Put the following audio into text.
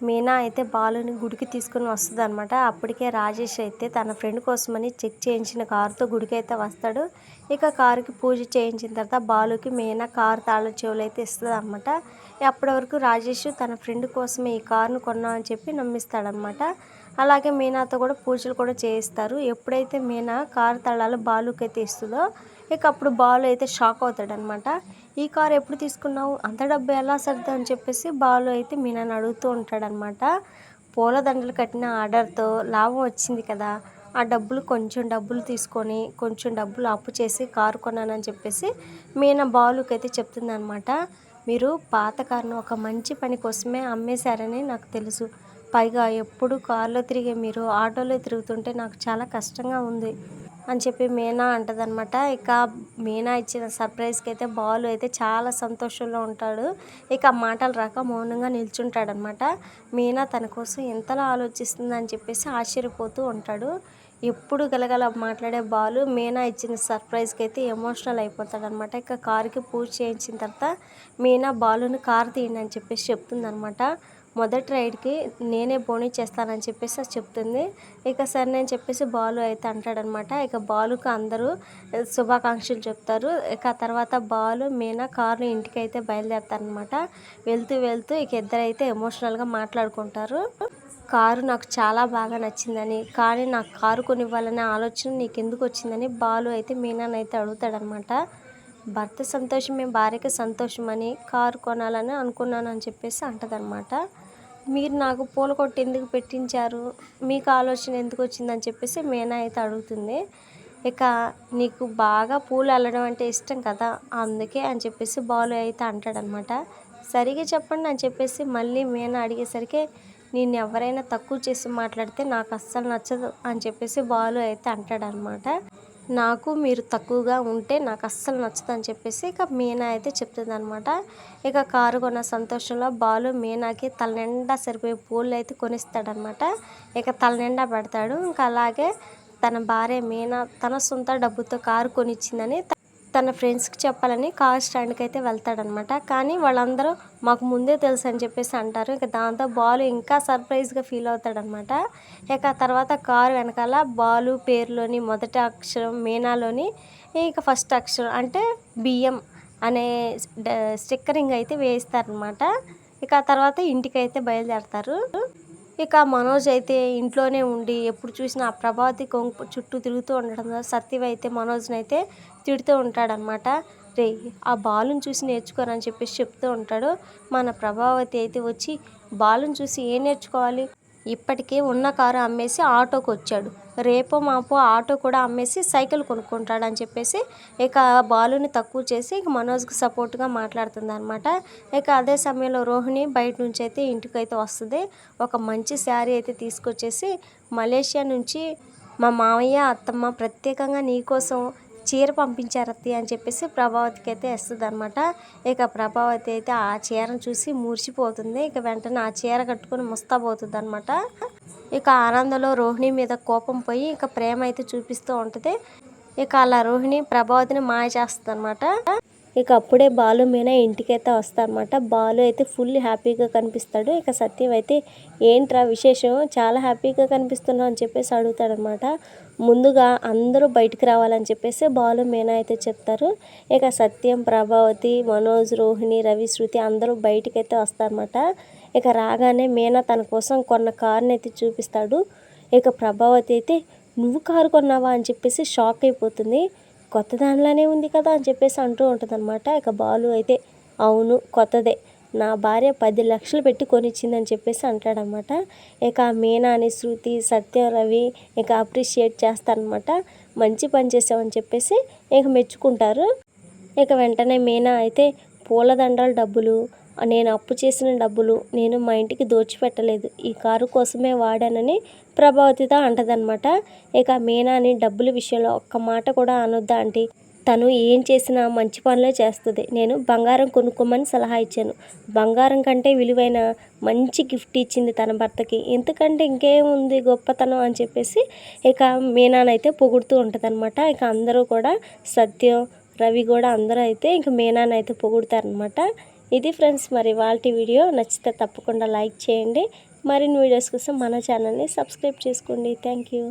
మీనా అయితే బాలుని గుడికి తీసుకుని వస్తుందన్నమాట. అప్పటికే రాజేష్ అయితే తన ఫ్రెండ్ కోసమని చెక్ చేయించిన కారుతో గుడికి అయితే వస్తాడు. ఇక కారుకి పూజ చేయించిన తర్వాత బాలుకి మీనా కారు తాళం చెవులు అయితే ఇస్తుందన్నమాట. అప్పటి వరకు రాజేష్ తన ఫ్రెండ్ కోసమే ఈ కారును కొన్నామని చెప్పి నమ్మిస్తాడనమాట. అలాగే మీనాతో కూడా పూజలు కూడా చేయిస్తారు. ఎప్పుడైతే మీనా కారు తాళాలు బాలుకి అయితే ఇస్తుందో ఇక అప్పుడు బాలు అయితే షాక్ అవుతాడనమాట. ఈ కారు ఎప్పుడు తీసుకున్నావు, అంత డబ్బు ఎలా సర్దు అని చెప్పేసి బాలు అయితే మీనాని అడుగుతూ ఉంటాడనమాట. పూలదండలు కట్టిన ఆర్డర్తో లాభం వచ్చింది కదా, ఆ డబ్బులు కొంచెం డబ్బులు తీసుకొని కొంచెం డబ్బులు అప్పు చేసి కారు కొన్నానని చెప్పేసి మీనా బాలుకి అయితే చెప్తుందనమాట. మీరు పాత కారును ఒక మంచి పని కోసమే అమ్మేశారని నాకు తెలుసు. పైగా ఎప్పుడు కారులో తిరిగే మీరు ఆటోలో తిరుగుతుంటే నాకు చాలా కష్టంగా ఉంది అని చెప్పి మీనా అంటదనమాట. ఇక మీనా ఇచ్చిన సర్ప్రైజ్కి అయితే బాలు అయితే చాలా సంతోషంలో ఉంటాడు. ఇక మాటలు రాక మౌనంగా నిల్చుంటాడనమాట. మీనా తన కోసం ఎంతలా ఆలోచిస్తుందని చెప్పేసి ఆశ్చర్యపోతూ ఉంటాడు. ఎప్పుడు గలగల మాట్లాడే బాలు మీనా ఇచ్చిన సర్ప్రైజ్కి అయితే ఎమోషనల్ అయిపోతాడనమాట. ఇక కారుకి పూజ చేయించిన తర్వాత మీనా బాలుని కారు తీయండి అని చెప్పేసి చెప్తుందనమాట. మొదటి రైడ్కి నేనే బోనీ చేస్తానని చెప్పేసి చెప్తుంది. ఇక సరే అని చెప్పేసి బాలు అయితే అంటాడనమాట. ఇక బాలుకు అందరూ శుభాకాంక్షలు చెప్తారు. ఇక తర్వాత బాలు మీనా కారులో ఇంటికి అయితే బయలుదేరుతారనమాట. వెళ్తూ వెళ్తూ ఇక ఇద్దరైతే ఎమోషనల్గా మాట్లాడుకుంటారు. కారు నాకు చాలా బాగా నచ్చిందని, కానీ నాకు కారు కొనివ్వాలనే ఆలోచన నీకెందుకు వచ్చిందని బాలు అయితే మీనానైతే అడుగుతాడనమాట. భర్త సంతోషమే భార్యకి సంతోషమని కారు కొనాలని అనుకున్నాను అని చెప్పేసి అంటదనమాట. మీరు నాకు పూల కొట్టు ఎందుకు పెట్టించారు, మీకు ఆలోచన ఎందుకు వచ్చిందని చెప్పేసి మీనా అయితే అడుగుతుంది. ఇక నీకు బాగా పూలు అల్లడం అంటే ఇష్టం కదా, అందుకే అని చెప్పేసి బాలు అయితే అంటాడనమాట. సరిగా చెప్పండి అని చెప్పేసి మళ్ళీ మీనా అడిగేసరికి నేను ఎవరైనా తక్కువ చేసి మాట్లాడితే నాకు అస్సలు నచ్చదు అని చెప్పేసి బాలు అయితే అంటాడనమాట. నాకు మీరు తక్కువగా ఉంటే నాకు అస్సలు నచ్చదు అని చెప్పేసి ఇక మీనా అయితే చెప్తుందనమాట. ఇక కారు కొన్న సంతోషంలో బాలు మీనాకి తల నిండా సరిపోయే పూలు అయితే కొనిస్తాడనమాట. ఇక తల నిండా పెడతాడు. ఇంకా అలాగే తన భార్య మీనా తన సొంత డబ్బుతో కారు కొనిచ్చిందని తన ఫ్రెండ్స్కి చెప్పాలని కార్ స్టాండ్కి అయితే వెళ్తాడనమాట. కానీ వాళ్ళందరూ మాకు ముందే తెలుసు అని చెప్పేసి అంటారు. ఇక దాంతో బాలు ఇంకా సర్ప్రైజ్గా ఫీల్ అవుతాడనమాట. ఇక తర్వాత కారు వెనకాల బాలు పేరులోని మొదటి అక్షరం మీనాలోని ఇక ఫస్ట్ అక్షరం అంటే బియ్యం అనే స్టిక్కరింగ్ అయితే వేయిస్తారనమాట. ఇక తర్వాత ఇంటికైతే బయలుదేరతారు. ఇక మనోజ్ అయితే ఇంట్లోనే ఉండి ఎప్పుడు చూసినా ఆ ప్రభావతి కొంగు చుట్టూ తిరుగుతూ ఉండడంతో సత్యవ్ అయితే మనోజ్ని అయితే తిడుతూ ఉంటాడనమాట. రే ఆ బాలుని చూసి నేర్చుకోరని చెప్పేసి చెప్తూ ఉంటాడు. మన ప్రభావతి అయితే వచ్చి బాలుని చూసి ఏం నేర్చుకోవాలి, ఇప్పటికే ఉన్న కారు అమ్మేసి ఆటోకి వచ్చాడు, రేపో మాపో ఆటో కూడా అమ్మేసి సైకిల్ కొనుక్కుంటాడని చెప్పేసి ఇక బాలుని తక్కువ చేసి ఇక మనోజ్కి సపోర్ట్గా మాట్లాడుతుంది అనమాట. ఇక అదే సమయంలో రోహిణి బయట నుంచి అయితే ఇంటికైతే వస్తుంది. ఒక మంచి శారీ అయితే తీసుకొచ్చేసి మలేషియా నుంచి మా మామయ్య అత్తమ్మ ప్రత్యేకంగా నీకోసం చీర పంపించారు అత్తయ్య అని చెప్పేసి ప్రభావతికి అయితే వేస్తుంది అనమాట. ఇక ప్రభావతి అయితే ఆ చీరను చూసి మురిసిపోతుంది. ఇక వెంటనే ఆ చీర కట్టుకొని ముస్తాబోతుంది అనమాట. ఇక ఆనందంలో రోహిణి మీద కోపం పోయి ఇక ప్రేమ అయితే చూపిస్తూ ఉంటుంది. ఇక అలా రోహిణి ప్రభావతిని మాయ చేస్తుంది అనమాట. ఇక అప్పుడే బాలు మీనా ఇంటికైతే వస్తారనమాట. బాలు అయితే ఫుల్ హ్యాపీగా కనిపిస్తాడు. ఇక సత్యం అయితే ఏంట్రా విశేషం, చాలా హ్యాపీగా కనిపిస్తున్నావు అని చెప్పేసి అడుగుతాడనమాట. ముందుగా అందరూ బయటికి రావాలని చెప్పేసి బాలు మీనా అయితే చెప్తారు. ఇక సత్యం, ప్రభావతి, మనోజ్, రోహిణి, రవి, శృతి అందరూ బయటికైతే వస్తారన్నమాట. ఇక రాగానే మీనా తన కోసం కొన్న కారుని అయితే చూపిస్తాడు. ఇక ప్రభావతి అయితే నువ్వు కారు కొన్నావా అని చెప్పేసి షాక్ అయిపోతుంది. కొత్త దానిలానే ఉంది కదా అని చెప్పేసి అంటూ ఉంటుందన్నమాట. ఇక బాలు అయితే అవును కొత్తదే, నా భార్య 10 లక్షలు పెట్టి కొనిచ్చిందని చెప్పేసి అంటాడనమాట. ఇక మీనాని శృతి, సత్యం, రవి ఇక అప్రిషియేట్ చేస్తారనమాట. మంచి పని చేసావని చెప్పేసి ఇక మెచ్చుకుంటారు. ఇక వెంటనే మీనా అయితే పూలదండల డబ్బులు, నేను అప్పు చేసిన డబ్బులు నేను మా ఇంటికి దోచిపెట్టలేదు, ఈ కారు కోసమే వాడానని ప్రభావతితో అంటదనమాట. ఇక మీనాని డబ్బుల విషయంలో ఒక్క మాట కూడా అనొద్దా ఆంటీ, తను ఏం చేసినా మంచి పనులే చేస్తుంది, నేను బంగారం కొనుక్కోమని సలహా ఇచ్చాను, బంగారం కంటే విలువైన మంచి గిఫ్ట్ ఇచ్చింది తన భర్తకి, ఎందుకంటే ఇంకేముంది గొప్పతనం అని చెప్పేసి ఇక మీనానైతే పొగుడుతూ ఉంటుందన్నమాట. ఇక అందరూ కూడా సత్యం, రవి కూడా అందరూ అయితే ఇంక మీనానైతే పొగుడుతారనమాట. ఇది ఫ్రెండ్స్ మరి వాళ్ళ వీడియో నచ్చితే తప్పకుండా లైక్ చేయండి. మరిన్ని వీడియోస్ కోసం మన ఛానల్ని సబ్స్క్రైబ్ చేసుకోండి. Thank you.